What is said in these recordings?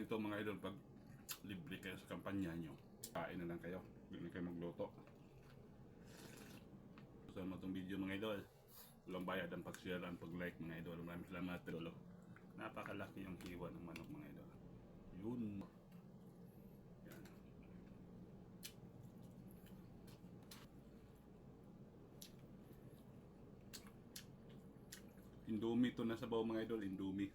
ganito mga idol, pag libre kayo sa kampanya nyo, kain na lang kayo, hindi na kayo magluto. Gusto mo itong video mga idol, walang bayad ang pag-share ang pag-like mga idol. Maraming salamat idol. Napakalaki yung hiwa ng manok mga idol. Yun. Yan. Indomie to na sabaw mga idol, Indomie.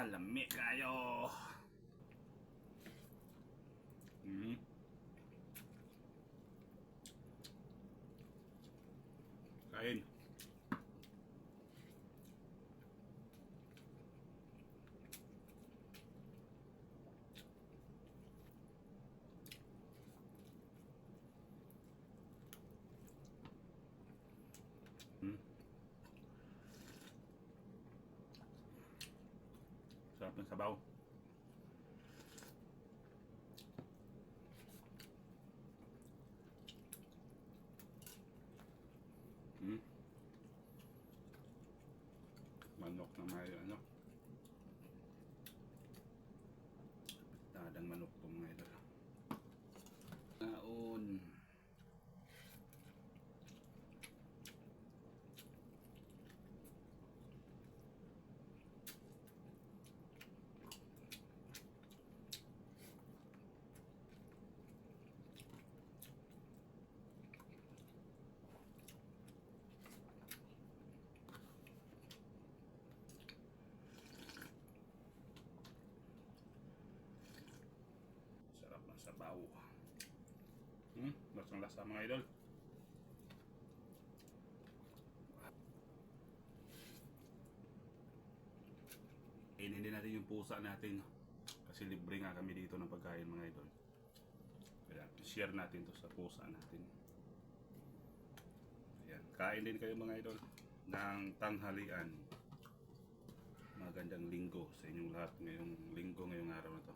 Lami kayo. Kain. Sarap ng sabaw. Manok na may ano, tadang manok to mga idol. Naon. Sarap ng sabaw. Lasang lasa mga idol. Kainin din natin yung pusa natin kasi libre nga kami dito ng pagkain mga idol. Kaya share natin to sa pusa natin. Ayan. Kain din kayo mga idol ng tanghalian. Magandang linggo sa inyong lahat ngayong linggo, ngayong araw na to.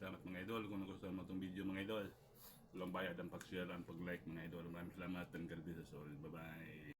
Salamat mga idol. Kung nagustuhan mo itong video mga idol, walang bayad ang pag-share ang pag-like mga idol. Maraming salamat and God bless us all. Bye bye.